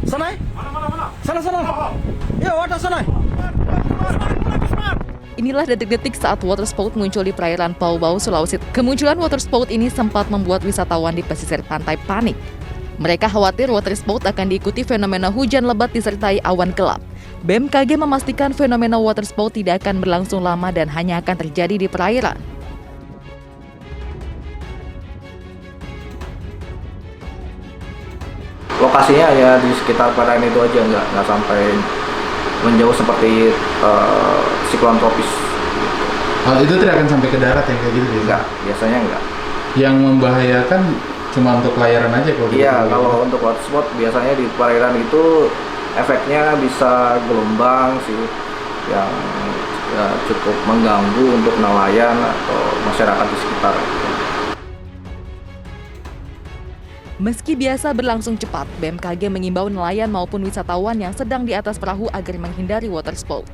Sana. Sana. Ya, wadah sana. Inilah detik-detik saat water spout muncul di perairan Paubao, Sulawesi. Kemunculan water spout ini sempat membuat wisatawan di pesisir pantai panik. Mereka khawatir water spout akan diikuti fenomena hujan lebat disertai awan gelap. BMKG memastikan fenomena water spout tidak akan berlangsung lama dan hanya akan terjadi di perairan. Lokasinya ya di sekitar perairan itu aja, nggak sampai menjauh seperti siklon tropis. Oh, itu tidak akan sampai ke darat ya kayak gitu ya? Enggak, biasanya enggak. Yang membahayakan cuma untuk pelayaran aja kalau Iya, gitu. kalau untuk hotspot biasanya di perairan itu efeknya bisa gelombang sih yang cukup mengganggu untuk nelayan atau masyarakat di sekitar. Meski biasa berlangsung cepat, BMKG mengimbau nelayan maupun wisatawan yang sedang di atas perahu agar menghindari water spout.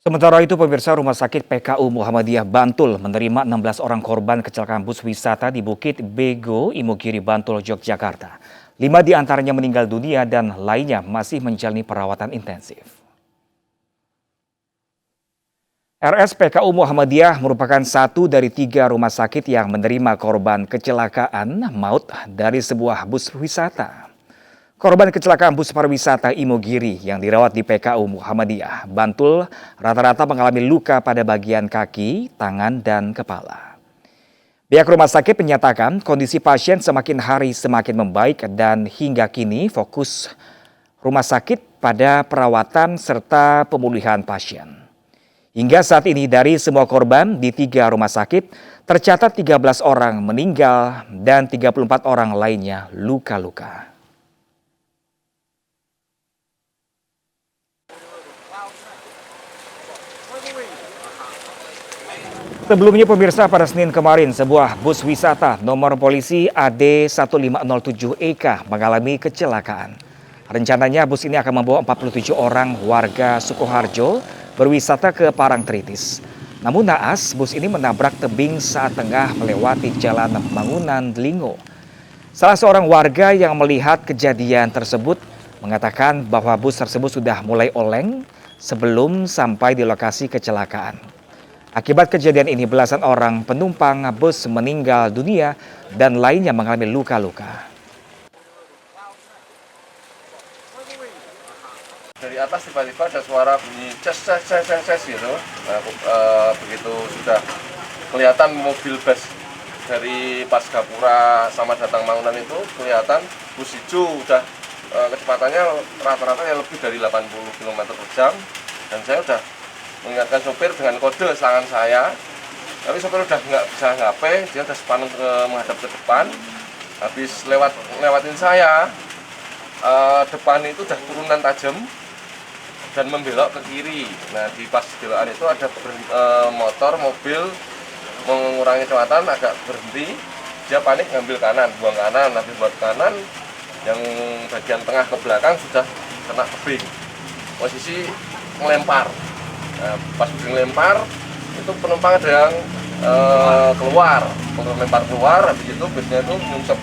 Sementara itu, pemirsa, Rumah Sakit PKU Muhammadiyah Bantul menerima 16 orang korban kecelakaan bus wisata di Bukit Bego, Imogiri, Bantul, Yogyakarta. 5 diantaranya meninggal dunia dan lainnya masih menjalani perawatan intensif. RSPKU Muhammadiyah merupakan satu dari 3 rumah sakit yang menerima korban kecelakaan maut dari sebuah bus wisata. Korban kecelakaan bus pariwisata Imogiri yang dirawat di PKU Muhammadiyah Bantul rata-rata mengalami luka pada bagian kaki, tangan, dan kepala. Pihak rumah sakit menyatakan kondisi pasien semakin hari semakin membaik dan hingga kini fokus rumah sakit pada perawatan serta pemulihan pasien. Hingga saat ini dari semua korban di 3 rumah sakit tercatat 13 orang meninggal dan 34 orang lainnya luka-luka. Sebelumnya, pemirsa, pada Senin kemarin sebuah bus wisata nomor polisi AD1507EK mengalami kecelakaan. Rencananya bus ini akan membawa 47 orang warga Sukoharjo berwisata ke Parangtritis. Namun naas, bus ini menabrak tebing saat tengah melewati jalan pembangunan Delingo. Salah seorang warga yang melihat kejadian tersebut mengatakan bahwa bus tersebut sudah mulai oleng sebelum sampai di lokasi kecelakaan. Akibat kejadian ini, belasan orang penumpang bus meninggal dunia dan lainnya mengalami luka-luka. Dari atas tiba-tiba ada suara bunyi ces gitu. Nah, begitu sudah kelihatan mobil bus dari Pas Gapura sama Datang Mangunan itu kelihatan bus hijau udah kecepatannya rata-rata lebih dari 80 km per jam, dan saya udah mengingatkan sopir dengan kode tangan saya, tapi sopir udah nggak bisa ngapain, dia udah sepaneng menghadap ke depan, habis lewatin saya, depan itu udah turunan tajam dan membelok ke kiri. Nah, di pas belokan itu ada mobil mengurangi kecepatan, agak berhenti, dia panik ngambil kanan, buang kanan, habis buat kanan, yang bagian tengah ke belakang sudah kena tebing, posisi melempar. Nah, pas melempar itu penumpang ada yang melempar keluar, habis itu busnya itu nyungsep.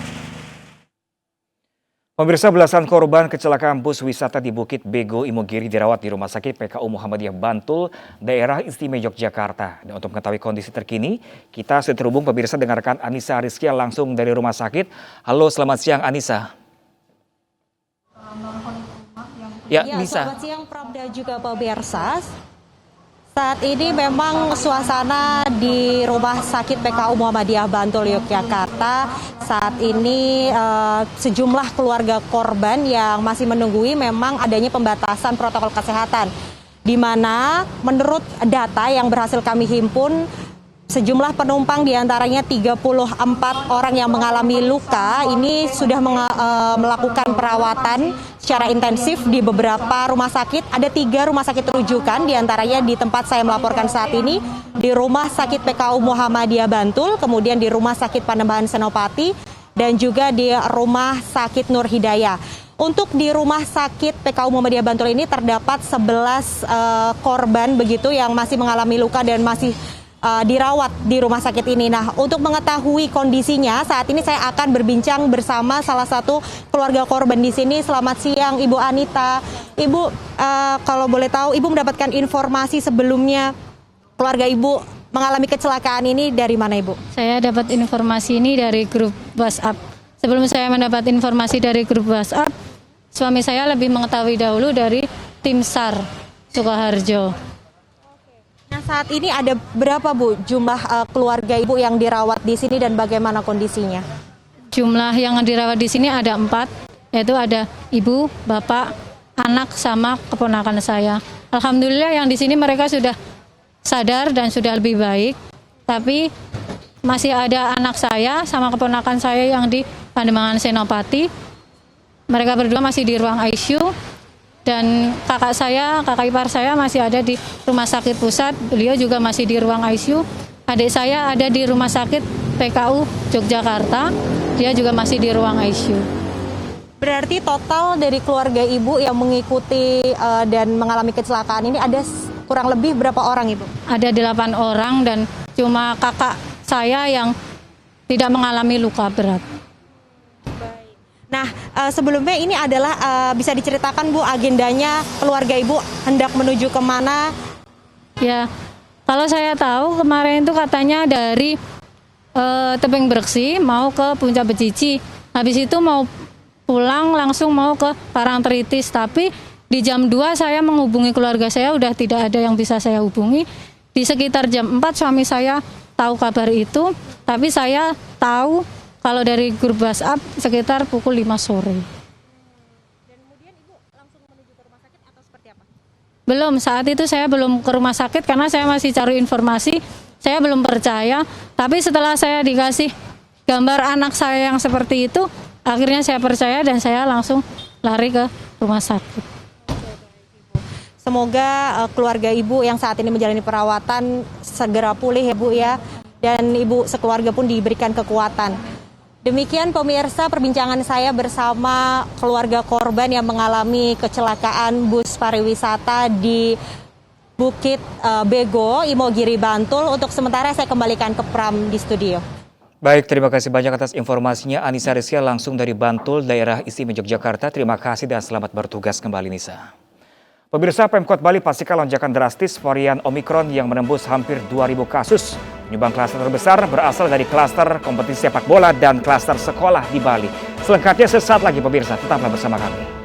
Pemirsa, belasan korban kecelakaan bus wisata di Bukit Bego, Imogiri dirawat di Rumah Sakit PKU Muhammadiyah Bantul, Daerah Istimewa Yogyakarta. Dan untuk mengetahui kondisi terkini, kita sudah terhubung pemirsa dengan rekan Anissa Rizkia langsung dari rumah sakit. Halo, selamat siang Anissa. Ya, selamat siang Prabda juga pemirsa. Saat ini memang suasana di Rumah Sakit PKU Muhammadiyah Bantul, Yogyakarta. Saat ini sejumlah keluarga korban yang masih menunggui memang adanya pembatasan protokol kesehatan. Di mana menurut data yang berhasil kami himpun, sejumlah penumpang diantaranya 34 orang yang mengalami luka ini sudah melakukan perawatan secara intensif di beberapa rumah sakit. Ada 3 rumah sakit rujukan, diantaranya di tempat saya melaporkan saat ini, di Rumah Sakit PKU Muhammadiyah Bantul, kemudian di Rumah Sakit Panembahan Senopati, dan juga di Rumah Sakit Nur Hidayah. Untuk di Rumah Sakit PKU Muhammadiyah Bantul ini terdapat 11 korban begitu yang masih mengalami luka dan masih dirawat di rumah sakit ini. Nah, untuk mengetahui kondisinya, saat ini saya akan berbincang bersama salah satu keluarga korban di sini. Selamat siang, Ibu Anita. Ibu, kalau boleh tahu, Ibu mendapatkan informasi sebelumnya keluarga Ibu mengalami kecelakaan ini dari mana, Ibu? Saya dapat informasi ini dari grup WhatsApp. Sebelum saya mendapat informasi dari grup WhatsApp, suami saya lebih mengetahui dahulu dari tim SAR Sukoharjo. Nah, saat ini ada berapa, Bu, jumlah keluarga Ibu yang dirawat di sini dan bagaimana kondisinya? Jumlah yang dirawat di sini ada 4, yaitu ada ibu, bapak, anak, sama keponakan saya. Alhamdulillah yang di sini mereka sudah sadar dan sudah lebih baik, tapi masih ada anak saya sama keponakan saya yang di Pademangan Senopati. Mereka berdua masih di ruang ICU. Dan kakak ipar saya masih ada di rumah sakit pusat, beliau juga masih di ruang ICU. Adik saya ada di rumah sakit PKU Yogyakarta, dia juga masih di ruang ICU. Berarti total dari keluarga Ibu yang mengikuti dan mengalami kecelakaan ini ada kurang lebih berapa orang, Ibu? Ada 8 orang dan cuma kakak saya yang tidak mengalami luka berat. Nah, sebelumnya ini adalah bisa diceritakan, Bu, agendanya keluarga Ibu hendak menuju kemana? Ya, kalau saya tahu kemarin itu katanya dari Tebing Breksi mau ke Puncak Becici. Habis itu mau pulang langsung mau ke Parangtritis. Tapi di jam 2 saya menghubungi keluarga saya, udah tidak ada yang bisa saya hubungi. Di sekitar jam 4 suami saya tahu kabar itu, tapi saya tahu kalau dari grup WhatsApp sekitar pukul 5 sore. Dan kemudian Ibu langsung menuju ke rumah sakit atau seperti apa? Belum, saat itu saya belum ke rumah sakit karena saya masih cari informasi, saya belum percaya. Tapi setelah saya dikasih gambar anak saya yang seperti itu, akhirnya saya percaya dan saya langsung lari ke rumah sakit. Semoga keluarga Ibu yang saat ini menjalani perawatan segera pulih, ya, Bu, ya. Dan Ibu sekeluarga pun diberikan kekuatan. Demikian pemirsa perbincangan saya bersama keluarga korban yang mengalami kecelakaan bus pariwisata di Bukit Bego, Imogiri, Bantul. Untuk sementara saya kembalikan ke Pram di studio. Baik, terima kasih banyak atas informasinya. Anissa Rizkia langsung dari Bantul, daerah istimewa Yogyakarta. Terima kasih dan selamat bertugas kembali, Nisa. Pemirsa, Pemkot Bali pastikan lonjakan drastis varian Omikron yang menembus hampir 2.000 kasus. Penyumbang klaster terbesar berasal dari klaster kompetisi sepak bola dan klaster sekolah di Bali. Selengkapnya sesaat lagi, pemirsa. Tetaplah bersama kami.